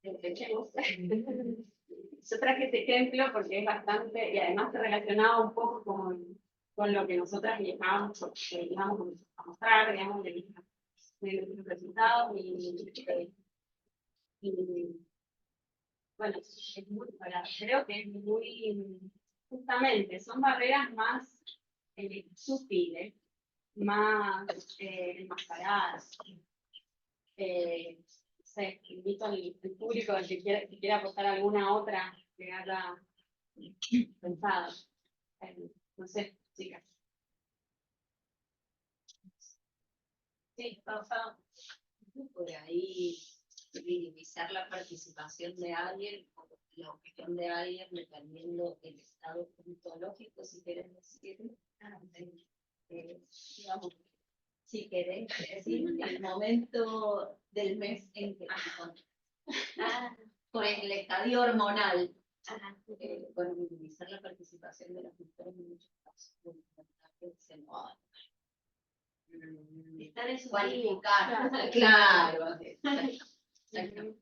empecemos. Yo traje este ejemplo porque es bastante, y además se relacionaba un poco con lo que nosotras llegábamos a mostrar, digamos, de los resultados, y bueno, es muy, creo que es muy, justamente, son barreras más sutiles, más enmascaradas. No sé, invito al público que quiera aportar alguna otra que haya pensado. No sé, chicas. Sí, pasa por ahí minimizar la participación de alguien o la opinión de alguien dependiendo del estado ontológico, si querés decir, digamos, si querés decir el momento del mes en que por el estadio hormonal. Bueno, minimizar la participación de las mujeres en muchos casos. Estar en su cualificar. Claro.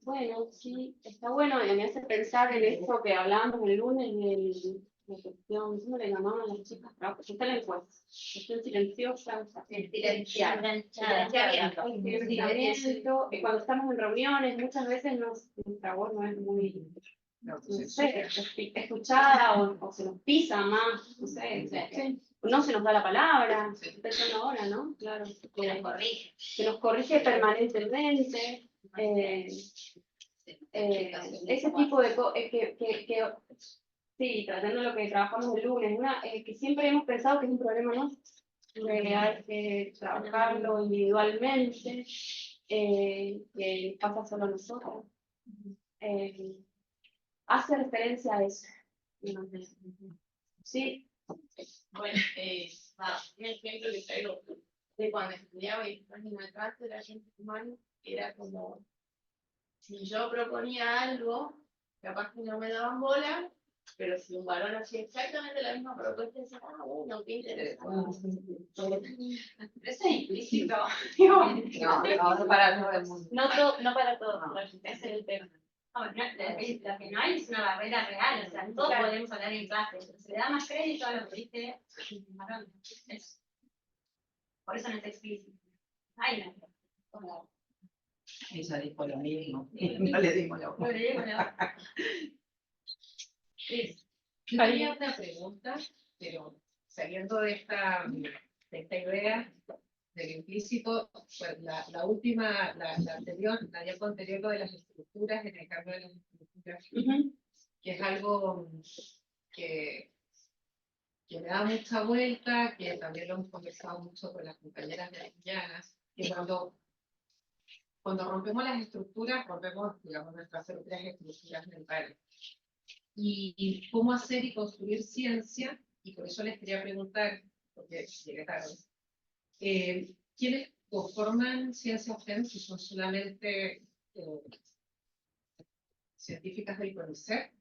Bueno, sí, está bueno, y me hace pensar en esto que hablábamos el lunes, la cuestión, ¿cómo le llamaban las chicas? Está la encuesta, cuestión silenciosa, El silenciamiento. Y cuando estamos en reuniones, muchas veces nuestra voz no es muy, no sé, escuchada o se nos pisa más, no sé, no se nos da la palabra, empezando ahora, ¿no? Claro. Que nos corrige permanentemente. Ese tipo de cosas sí, tratando lo que trabajamos el lunes, que siempre hemos pensado que es un problema nuestro, hay que trabajarlo individualmente, que pasa solo a nosotros. Hace referencia a eso. Sí. Bueno, un ejemplo que traigo de cuando estudiaba y en el trato de la gente humana era como, si yo proponía algo, capaz que no me daban bola, pero si un varón hacía exactamente la misma propuesta, decía, bueno, qué interesante. Pero eso es implícito. No para todo el mundo. No para todos, ese es el tema. Lo que no hay es una barrera real, o sea, todos podemos hablar en clase, se le da más crédito a lo que dice varón. Por eso no es explícito. Ay, no. Ella dijo lo mismo. No le dimos la No le digo, no. Yo tenía una pregunta, pero saliendo de esta idea del implícito, pues la última, la anterior, la diapo anterior, lo de las estructuras, en el cambio de las estructuras, que es algo que me da mucha vuelta, que también lo hemos conversado mucho con las compañeras de Llanas, que cuando rompemos las estructuras, rompemos, digamos, nuestras propias estructuras mentales. Y cómo hacer y construir ciencia, y por eso les quería preguntar, porque llegué tarde, ¿quiénes conforman Ciencia FEM si son solamente científicas del CONICET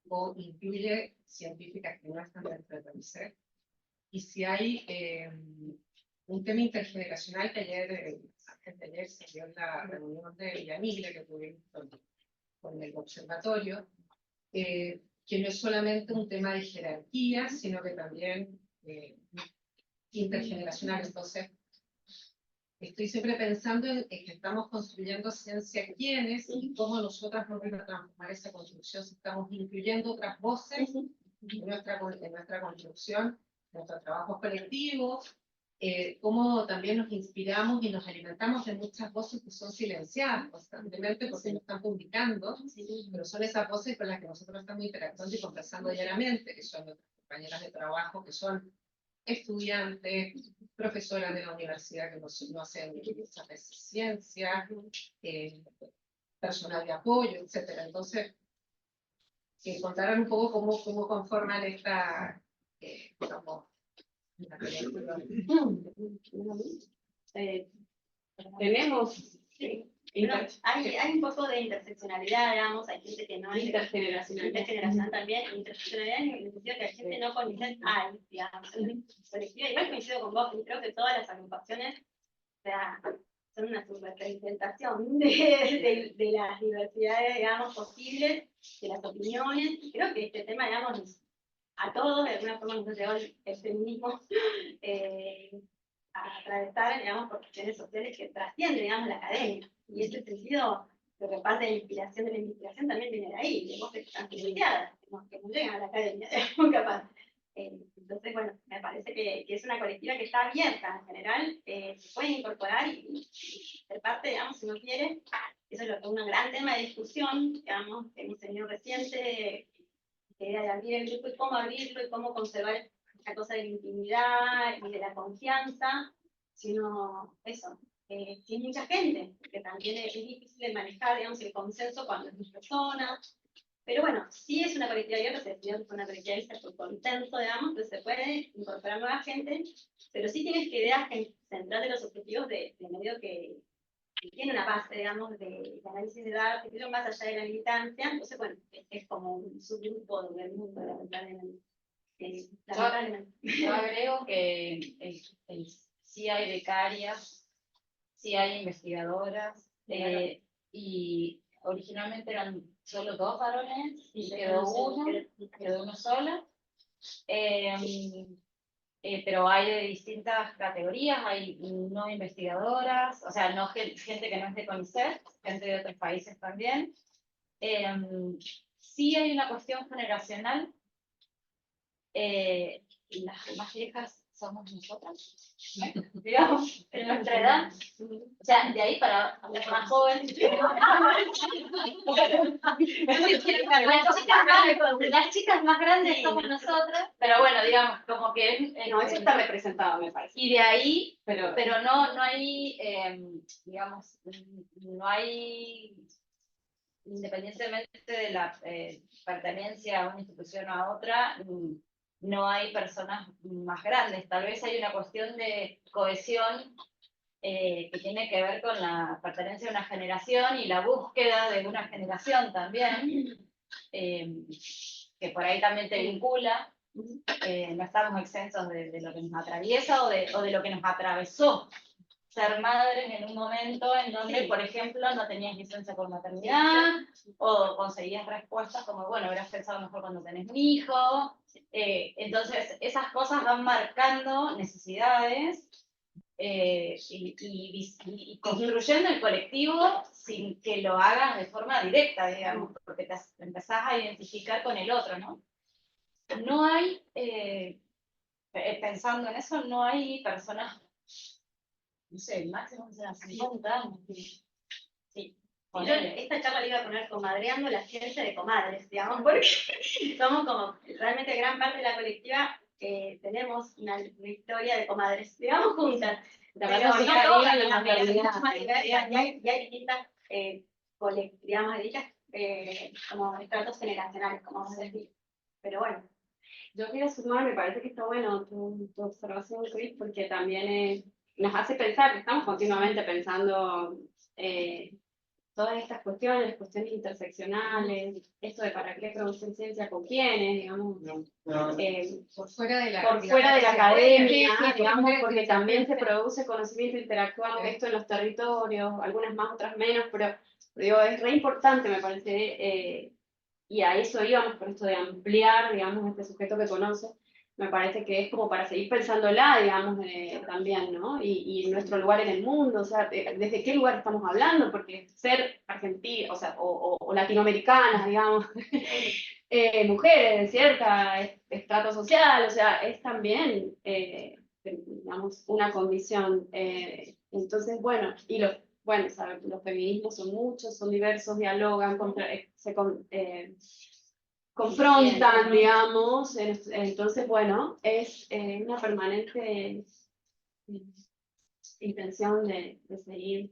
o incluye científicas que no están dentro del CONICET? Y si hay un tema intergeneracional que ayer se dio en la reunión de Villamil que tuvimos con el observatorio, que no es solamente un tema de jerarquía, sino que también intergeneracional. Entonces, estoy siempre pensando en que estamos construyendo ciencia quiénes y cómo nosotras vamos a transformar esa construcción si estamos incluyendo otras voces en nuestra construcción, en nuestros trabajos colectivos, cómo también nos inspiramos y nos alimentamos de muchas voces que son silenciadas constantemente porque no están publicando, pero son esas voces con las que nosotros estamos interactuando y conversando diariamente, que son nuestras compañeras de trabajo, que son estudiantes, profesoras de la universidad que no hacen muchas veces ciencia, personal de apoyo, etcétera. Entonces, que contaran un poco cómo conforman esta, digamos, tenemos Hay un poco de interseccionalidad, digamos, hay gente que no es intergeneracional también, interseccionalidad en el sentido que hay gente no conoce hay, digamos, colectiva. Igual coincido con vos, y creo que todas las agrupaciones, o sea, son una subrepresentación de las diversidades, digamos, posibles, de las opiniones. Creo que este tema, digamos, a todos, de alguna forma nos lleva el feminismo a atravesar, digamos, por cuestiones sociales que trascienden, digamos, la academia. Y en ese sentido, lo que parte de la inspiración de la investigación también viene de ahí, de voces que están privilegiadas, que no llegan a la academia, digamos, capaz. Entonces, bueno, me parece que es una colectiva que está abierta en general, se puede incorporar y ser parte, digamos, si uno quiere. Eso es un gran tema de discusión, digamos, que hemos tenido reciente, que era de abrir el grupo y cómo abrirlo y cómo conservar esta cosa de la intimidad y de la confianza, sino eso, tiene mucha gente, que también es difícil de manejar, digamos, el consenso cuando es dos personas. Pero bueno, sí es una colectiva abierta, se decidió que es una colectiva abierta por consenso, digamos, que se puede incorporar nueva gente, pero sí tienes que ideas centrar de los objetivos de medio que tiene una base, digamos, de análisis de datos, más allá de la militancia. Entonces, bueno, es como un subgrupo del mundo, lamentablemente. Yo agrego que sí hay becarias, sí hay investigadoras, y originalmente eran solo 2 varones, y quedó uno solo. Pero hay de distintas categorías, hay no investigadoras, o sea, no gente que no es de CONICET, gente de otros países también. Sí hay una cuestión generacional, las más viejas somos nosotras, digamos, en nuestra edad. O sea, de ahí para los más jóvenes. Las chicas más grandes somos nosotras, pero bueno, digamos, como que No, eso está representado, me parece. y de ahí, Pero pero no hay, digamos, no hay, independientemente de la pertenencia a una institución o a otra, no hay personas más grandes. Tal vez hay una cuestión de cohesión que tiene que ver con la pertenencia a una generación y la búsqueda de una generación también, que por ahí también te vincula. No estamos exentos de lo que nos atraviesa o de lo que nos atravesó ser madres en un momento en donde, por ejemplo, no tenías licencia por maternidad o conseguías respuestas como, bueno, hubieras pensado mejor cuando tenés un hijo. Entonces, esas cosas van marcando necesidades y construyendo el colectivo sin que lo hagas de forma directa, digamos, porque te empezás a identificar con el otro, ¿no? No hay, pensando en eso, no hay personas, no sé, el máximo que sean 50 años. Sí. Yo esta charla le iba a poner comadreando la ciencia de comadres, digamos, porque somos como, realmente gran parte de la colectiva tenemos una historia de comadres, digamos, juntas. Pero no todas, y hay distintas, digamos, distintas como estratos generacionales, como vamos a decir. Pero bueno. yo quiero sumar, me parece que está bueno tu observación, Cris, porque también nos hace pensar, estamos continuamente pensando todas estas cuestiones interseccionales, esto de para qué producen ciencia con quiénes, digamos, Por fuera de la, por fuera de la academia, sí, digamos, sí, porque sí, también sí. se produce conocimiento interactuado, Sí. esto en los territorios, algunas más, otras menos, pero digo, es re importante, me parece, y a eso íbamos por esto de ampliar, digamos, este sujeto que conoce, me parece que es como para seguir pensándola, digamos, también, ¿no? Y nuestro lugar en el mundo, o sea, desde qué lugar estamos hablando, porque ser argentina, o sea, o latinoamericanas, digamos, mujeres de cierta estrato social, o sea, es también, digamos, una condición. Entonces, bueno, bueno, ¿sabes? Los feminismos son muchos, son diversos, dialogan, confrontan, digamos, entonces, bueno, es una permanente intención de seguir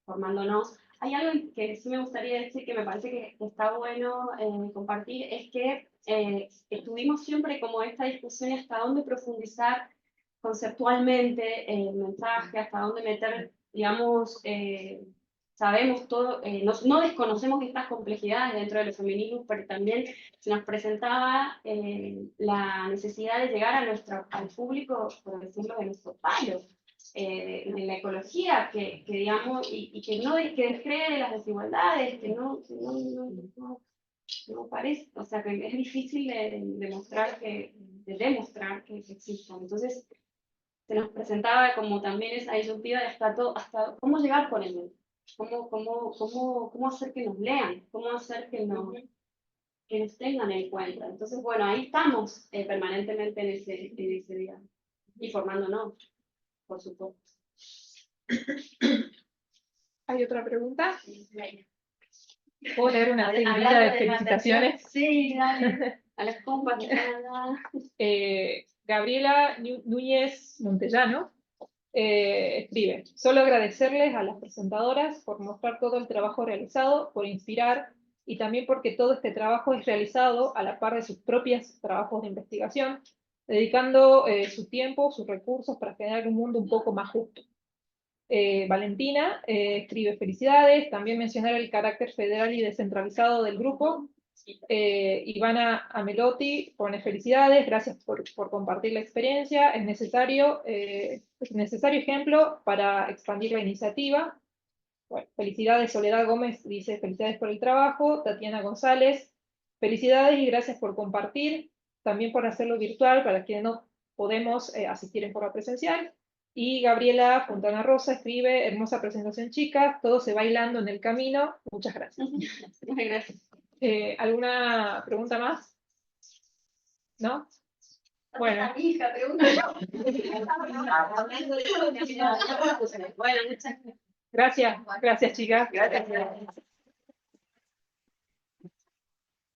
formándonos. Hay algo que sí me gustaría decir que me parece que está bueno compartir, es que estuvimos siempre como esta discusión hasta dónde profundizar conceptualmente el mensaje, hasta dónde meter, digamos, sabemos todo, no desconocemos estas complejidades dentro de los feminismos, pero también se nos presentaba la necesidad de llegar al público, por decirlo, de nuestro palo, de la ecología, que digamos, y que no que descree las desigualdades, que no parece, o sea, que es difícil de demostrar que existen. Entonces, se nos presentaba como también esa disyuntiva de hasta cómo llegar con el cómo hacer que nos lean, cómo hacer que nos tengan en cuenta. Entonces, bueno, ahí estamos permanentemente en ese día y formándonos, por supuesto. ¿Hay otra pregunta? ¿Puedo leer una seguidilla de felicitaciones? Sí, dale. A las compas que están acá. Gabriela Núñez Montellano escribe: solo agradecerles a las presentadoras por mostrar todo el trabajo realizado, por inspirar, y también porque todo este trabajo es realizado a la par de sus propios trabajos de investigación, dedicando su tiempo, sus recursos para generar un mundo un poco más justo. Valentina escribe: felicidades, también mencionar el carácter federal y descentralizado del grupo. Ivana Amelotti pone: felicidades, gracias por compartir la experiencia, es necesario ejemplo para expandir la iniciativa. Bueno, felicidades. Soledad Gómez dice: felicidades por el trabajo. Tatiana González: felicidades y gracias por compartir, también por hacerlo virtual para quienes no podemos asistir en forma presencial. Y Gabriela Fontana Rosa escribe: hermosa presentación, chicas, todo se bailando en el camino, muchas gracias. Gracias. ¿Alguna pregunta más? ¿No? Bueno. Hija, pregunta. Bueno, muchas Gracias, gracias chicas. gracias.